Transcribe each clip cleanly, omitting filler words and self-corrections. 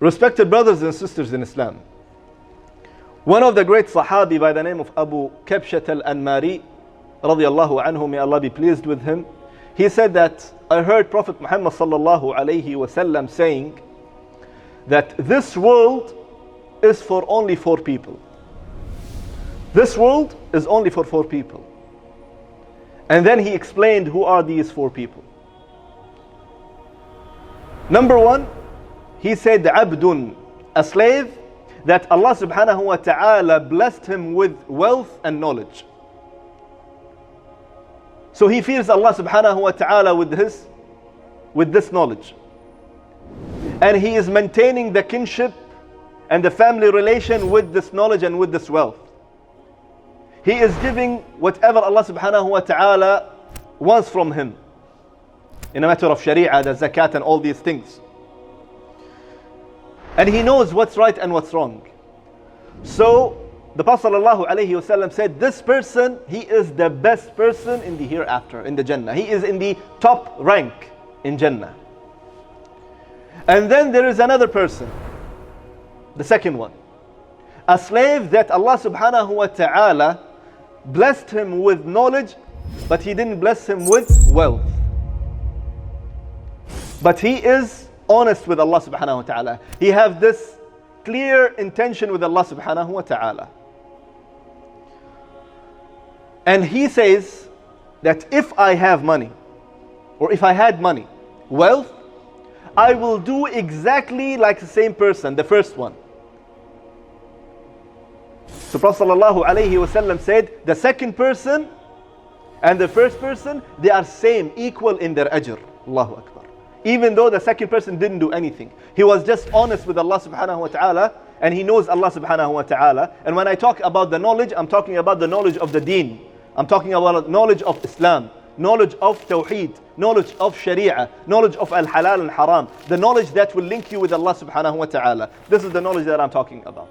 Respected brothers and sisters in Islam, one of the great Sahabi by the name of Abu Kabshat al-Anmari, radiyallahu anhu, may Allah be pleased with him, he said that I heard Prophet Muhammad sallallahu alayhi wasallam saying that this world is for only 4 people. This world is only for 4 people. And then he explained who are these 4 people. Number 1, he said abdun, a slave that Allah subhanahu wa ta'ala blessed him with wealth and knowledge. So he fears Allah subhanahu wa ta'ala with this knowledge. And he is maintaining the kinship and the family relation with this knowledge and with this wealth. He is giving whatever Allah subhanahu wa ta'ala wants from him in a matter of sharia, the zakat and all these things. And he knows what's right and what's wrong. So the Prophet sallallahu alayhi wasallam said, this person, he is the best person in the hereafter, in the Jannah. He is in the top rank in Jannah. And then there is another person, the second one, a slave that Allah subhanahu wa ta'ala blessed him with knowledge, but he didn't bless him with wealth. But he is honest with Allah subhanahu wa ta'ala. He have this clear intention with Allah subhanahu wa ta'ala. And he says that if I have money, or if I had money, wealth, I will do exactly like the same person, the first one. So Prophet sallallahu alayhi wasallam said, the second person and the first person, they are same, equal in their ajr. Allahu Akbar. Even though the second person didn't do anything. He was just honest with Allah subhanahu wa ta'ala, and he knows Allah subhanahu wa ta'ala. And when I talk about the knowledge, I'm talking about the knowledge of the deen. I'm talking about knowledge of Islam, knowledge of Tawheed, knowledge of Sharia, knowledge of Al-Halal and Haram, the knowledge that will link you with Allah subhanahu wa ta'ala. This is the knowledge that I'm talking about.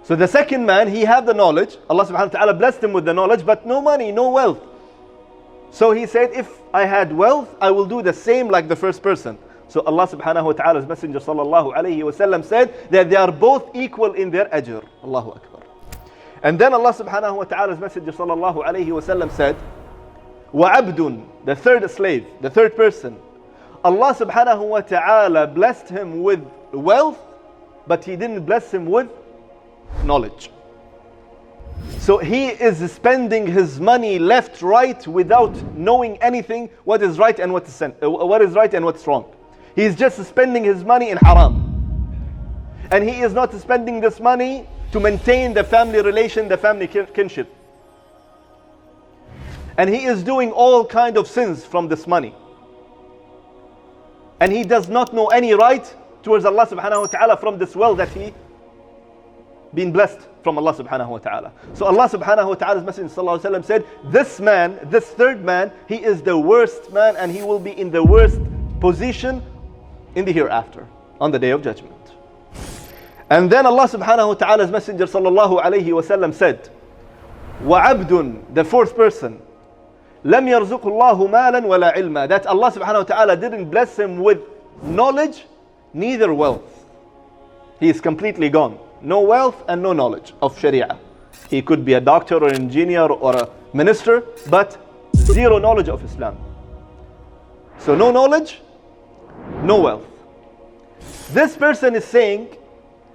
So the second man, he had the knowledge. Allah subhanahu wa ta'ala blessed him with the knowledge, but no money, no wealth. So he said, if I had wealth, I will do the same like the first person. So Allah subhanahu wa ta'ala's messenger sallallahu alayhi wa sallam said that they are both equal in their ajr. Allahu Akbar. And then Allah subhanahu wa ta'ala's messenger sallallahu alayhi wa sallam said, وَعَبْدٌ, the third slave, the third person. Allah subhanahu wa ta'ala blessed him with wealth, but he didn't bless him with knowledge. So he is spending his money left, right, without knowing anything what is right and what is right and what's wrong. He is just spending his money in haram. And he is not spending this money to maintain the family relation, the family kinship. And he is doing all kind of sins from this money. And he does not know any right towards Allah subhanahu wa ta'ala from this wealth that he been blessed from Allah subhanahu wa ta'ala. So Allah subhanahu wa ta'ala's messenger sallallahu alayhi wa sallam said, this man, this third man, he is the worst man, and he will be in the worst position in the hereafter, on the day of judgment. And then Allah subhanahu wa ta'ala's messenger sallallahu alayhi wa sallam said, وَعَبْدٌ, the fourth person, لَمْ يَرْزُقُ اللَّهُ مَالًا وَلَا عِلْمًا, that Allah subhanahu wa ta'ala didn't bless him with knowledge, neither wealth. He is completely gone. No wealth and no knowledge of Sharia. He could be a doctor or an engineer or a minister, but zero knowledge of Islam. So no knowledge, no wealth. This person is saying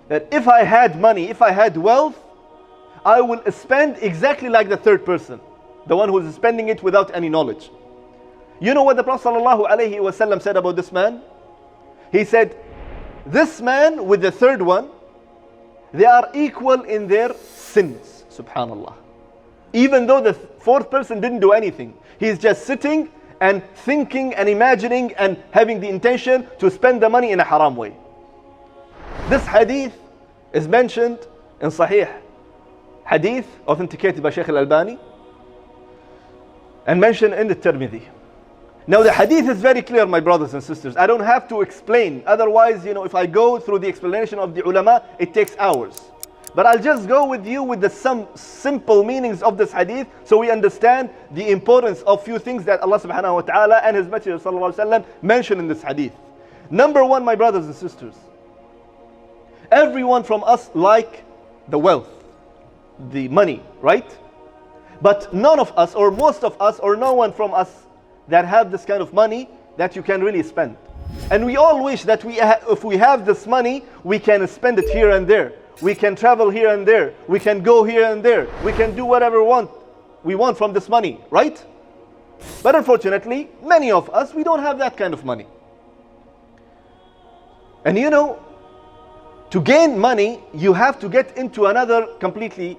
that if I had money, if I had wealth, I will spend exactly like the third person, the one who is spending it without any knowledge. You know what the Prophet ﷺ said about this man? He said, this man with the third one, they are equal in their sins. Subhanallah. Even though the fourth person didn't do anything. He's just sitting and thinking and imagining and having the intention to spend the money in a haram way. This hadith is mentioned in Sahih Hadith, authenticated by Shaykh al-Albani, and mentioned in the Tirmidhi. Now the hadith is very clear, my brothers and sisters. I don't have to explain. Otherwise, if I go through the explanation of the ulama, it takes hours. But I'll just go with you with some simple meanings of this hadith, so we understand the importance of few things that Allah subhanahu wa ta'ala and His Messenger sallallahu alaihi wasallam mentioned in this hadith. Number one, my brothers and sisters, everyone from us like the wealth, the money, right? But none of us, or most of us, or no one from us that have this kind of money that you can really spend. And we all wish that if we have this money, we can spend it here and there. We can travel here and there. We can go here and there. We can do whatever we want from this money, right? But unfortunately, many of us, we don't have that kind of money. And you know, to gain money, you have to get into another completely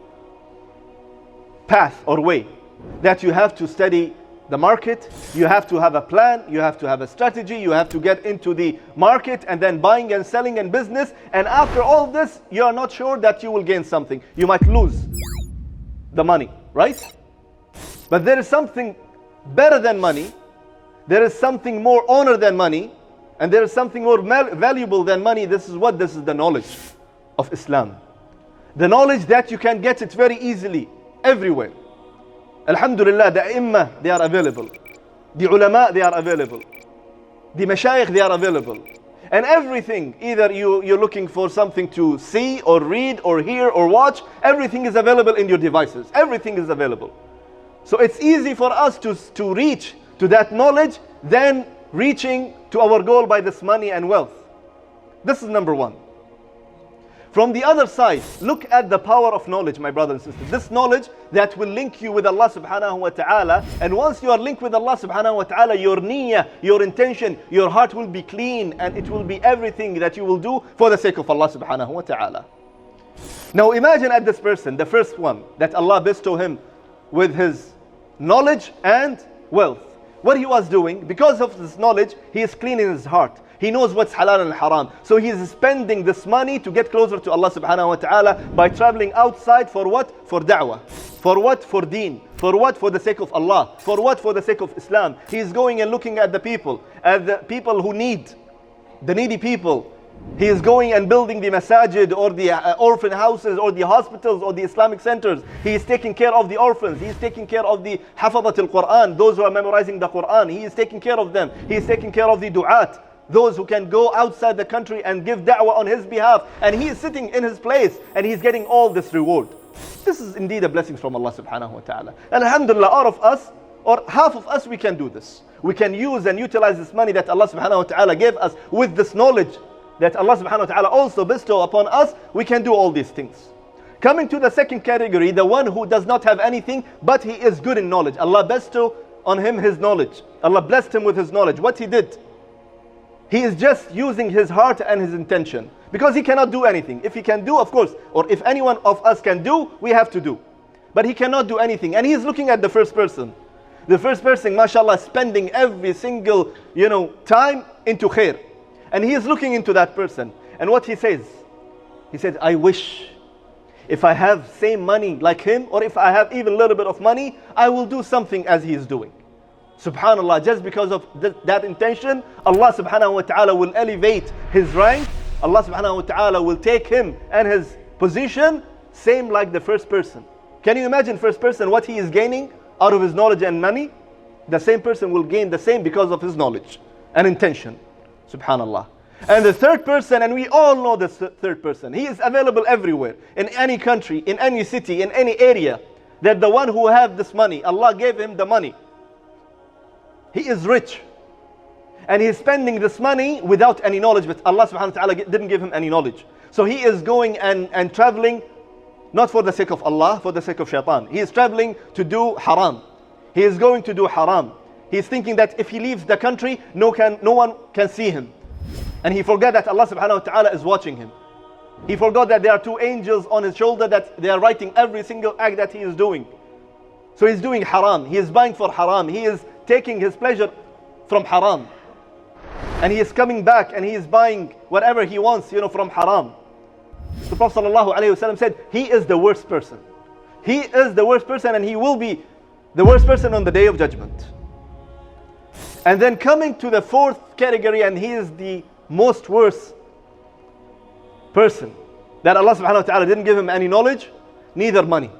path or way. That you have to study the market, you have to have a plan, you have to have a strategy, you have to get into the market and then buying and selling and business. And after all this, you are not sure that you will gain something. You might lose the money, right? But there is something better than money. There is something more honor than money. And there is something more valuable than money. This is what? This is the knowledge of Islam. The knowledge that you can get it very easily, everywhere. Alhamdulillah, the Imam, they are available. The ulama, they are available. The mashayikh, they are available. And everything, either you're looking for something to see or read or hear or watch, everything is available in your devices. Everything is available. So it's easy for us to reach to that knowledge than reaching to our goal by this money and wealth. This is number one. From the other side, look at the power of knowledge, my brothers and sisters. This knowledge that will link you with Allah subhanahu wa ta'ala. And once you are linked with Allah subhanahu wa ta'ala, your niyyah, your intention, your heart will be clean, and it will be everything that you will do for the sake of Allah subhanahu wa ta'ala. Now imagine at this person, the first one, that Allah bestowed him with his knowledge and wealth. What he was doing, because of this knowledge, he is cleaning his heart. He knows what's halal and haram. So he is spending this money to get closer to Allah subhanahu wa ta'ala by traveling outside for what? For da'wah. For what? For deen. For what? For the sake of Allah. For what? For the sake of Islam. He is going and looking at the people who need, the needy people. He is going and building the masajid or the orphan houses or the hospitals or the Islamic centers. He is taking care of the orphans. He is taking care of the hafadat al-Quran, those who are memorizing the Quran. He is taking care of them. He is taking care of the du'at, those who can go outside the country and give da'wah on his behalf. And he is sitting in his place and he is getting all this reward. This is indeed a blessing from Allah subhanahu wa ta'ala. And alhamdulillah, all of us, or half of us, we can do this. We can use and utilize this money that Allah subhanahu wa ta'ala gave us with this knowledge that Allah subhanahu wa ta'ala also bestow upon us. We can do all these things. Coming to the second category, the one who does not have anything, but he is good in knowledge. Allah bestow on him his knowledge. Allah blessed him with his knowledge. What he did, he is just using his heart and his intention. Because he cannot do anything. If he can do, of course, or if anyone of us can do, we have to do. But he cannot do anything. And he is looking at the first person. The first person, mashallah, spending every single, time into khair. And he is looking into that person. And what he says? He said, I wish if I have same money like him, or if I have even a little bit of money, I will do something as he is doing. Subhanallah, just because of that intention, Allah subhanahu wa ta'ala will elevate his rank. Allah subhanahu wa ta'ala will take him and his position, same like the first person. Can you imagine first person, what he is gaining out of his knowledge and money? The same person will gain the same because of his knowledge and intention. Subhanallah. And the third person, and we all know this third person, he is available everywhere, in any country, in any city, in any area. That the one who have this money, Allah gave him the money. He is rich. And he is spending this money without any knowledge, but Allah subhanahu wa ta'ala didn't give him any knowledge. So he is going and traveling, not for the sake of Allah, for the sake of shaitan. He is traveling to do haram. He is going to do haram. He is thinking that if he leaves the country, no one can see him. And he forgot that Allah subhanahu wa ta'ala is watching him. He forgot that there are two angels on his shoulder that they are writing every single act that he is doing. So he's doing haram. He is buying for haram. He is taking his pleasure from haram. And he is coming back and he is buying whatever he wants, from haram. The Prophet ﷺ said, he is the worst person. He is the worst person, and he will be the worst person on the Day of Judgment. And then coming to the fourth category, and he is the most worst person, that Allah subhanahu wa ta'ala didn't give him any knowledge, neither money.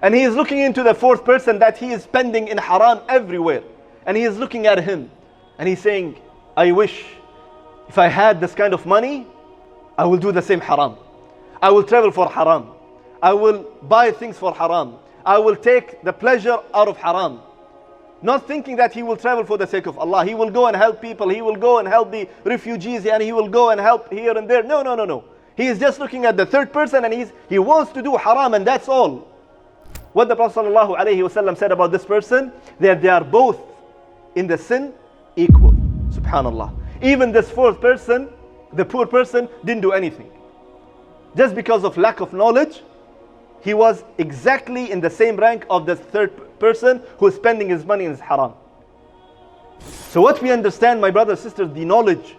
And he is looking into the fourth person that he is spending in haram everywhere. And he is looking at him and he's saying, I wish if I had this kind of money, I will do the same haram. I will travel for haram. I will buy things for haram. I will take the pleasure out of haram. Not thinking that he will travel for the sake of Allah. He will go and help people. He will go and help the refugees, and he will go and help here and there. No, no, no, no. He is just looking at the third person, and he wants to do haram, and that's all. What the Prophet ﷺ said about this person, that they are both in the sin equal. Subhanallah. Even this fourth person, the poor person, didn't do anything. Just because of lack of knowledge, he was exactly in the same rank of the third person who is spending his money in his haram. So what we understand, my brothers and sisters, the knowledge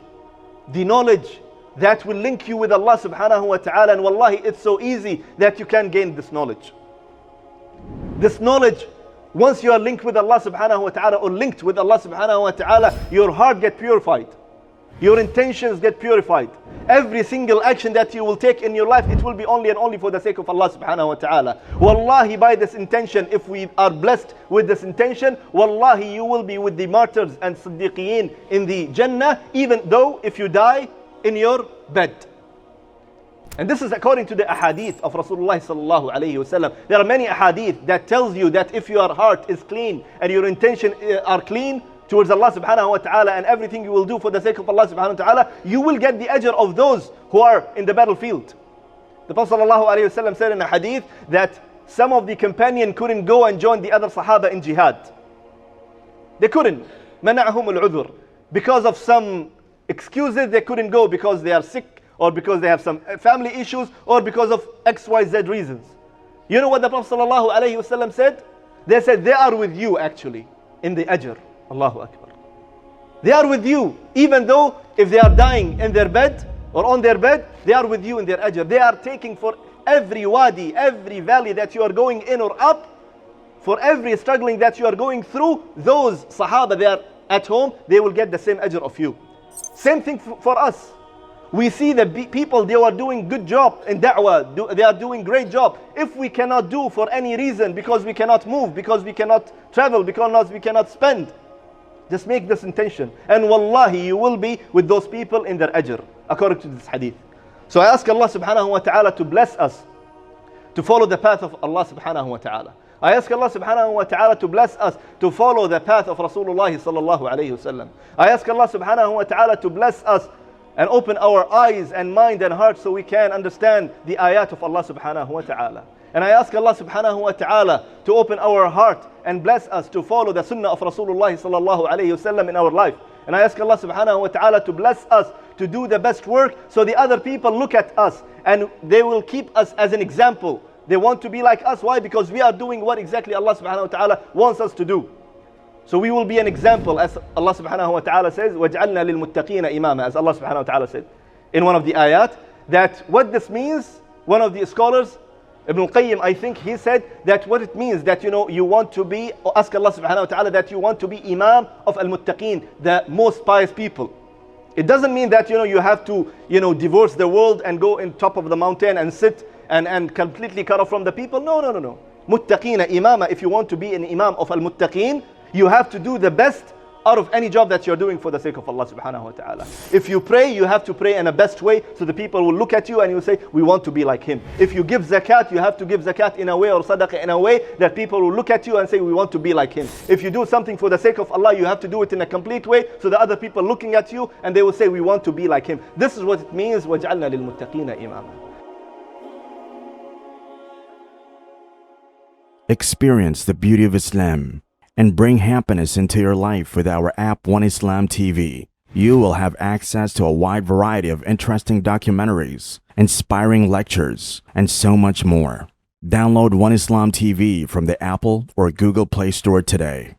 that will link you with Allah subhanahu wa ta'ala, and wallahi, it's so easy that you can gain this knowledge. This knowledge, once you are linked with Allah subhanahu wa ta'ala, or linked with Allah subhanahu wa ta'ala, your heart gets purified. Your intentions get purified. Every single action that you will take in your life, it will be only and only for the sake of Allah subhanahu wa ta'ala. Wallahi, by this intention, if we are blessed with this intention, wallahi, you will be with the martyrs and siddiqeen in the Jannah, even though if you die in your bed. And this is according to the ahadith of Rasulullah sallallahu alayhi wasallam. There are many ahadith that tells you that if your heart is clean and your intention are clean towards Allah subhanahu wa ta'ala, and everything you will do for the sake of Allah subhanahu wa ta'ala, you will get the ajr of those who are in the battlefield. The Prophet sallallahu alayhi wasallam said in a hadith that some of the companions couldn't go and join the other Sahaba in jihad. They couldn't. منعهم العذر. Because of some excuses, they couldn't go because they are sick, or because they have some family issues, or because of XYZ reasons. You know what the Prophet sallallahu alayhi wasallam said? They said they are with you actually in the ajr. Allahu Akbar. They are with you, even though if they are dying in their bed or on their bed, they are with you in their ajr. They are taking for every wadi, every valley that you are going in or up, for every struggling that you are going through, those Sahaba, they are at home, they will get the same ajr of you. Same thing for us. We see the people, they are doing good job in da'wah, they are doing great job. If we cannot do for any reason, because we cannot move, because we cannot travel, because we cannot spend, just make this intention, and wallahi, you will be with those people in their ajr, according to this hadith. So I ask Allah subhanahu wa ta'ala to bless us to follow the path of Allah subhanahu wa ta'ala. I ask Allah subhanahu wa ta'ala to bless us to follow the path of Rasulullah sallallahu alayhi wasallam. I ask Allah subhanahu wa ta'ala to bless us and open our eyes and mind and heart so we can understand the ayat of Allah subhanahu wa ta'ala. And I ask Allah subhanahu wa ta'ala to open our heart and bless us to follow the sunnah of Rasulullah sallallahu alayhi wasallam in our life. And I ask Allah subhanahu wa ta'ala to bless us to do the best work so the other people look at us and they will keep us as an example. They want to be like us. Why? Because we are doing what exactly Allah subhanahu wa ta'ala wants us to do. So we will be an example, as Allah subhanahu wa ta'ala says, وَجْعَلْنَا لِلْمُتَّقِينَ إِمَامًا, as Allah subhanahu wa ta'ala said in one of the ayat, that what this means, one of the scholars, Ibn al-Qayyim, I think he said that what it means that you want to be, or ask Allah subhanahu wa ta'ala that you want to be imam of al-muttaqeen, the most pious people. It doesn't mean that you have to divorce the world and go in top of the mountain and sit and completely cut off from the people. No. Muttaqeen imama, if you want to be an imam of al-muttaqeen, you have to do the best out of any job that you're doing for the sake of Allah subhanahu wa ta'ala. If you pray, you have to pray in a best way so the people will look at you and you say, we want to be like him. If you give zakat, you have to give zakat in a way, or sadaqah in a way that people will look at you and say, we want to be like him. If you do something for the sake of Allah, you have to do it in a complete way so the other people looking at you and they will say, we want to be like him. This is what it means, وَجْعَلْنَا لِلْمُتَّقِينَ إِمَامًا. Experience the beauty of Islam and bring happiness into your life with our app One Islam TV. You will have access to a wide variety of interesting documentaries, inspiring lectures, and so much more. Download One Islam TV from the Apple or Google Play Store today.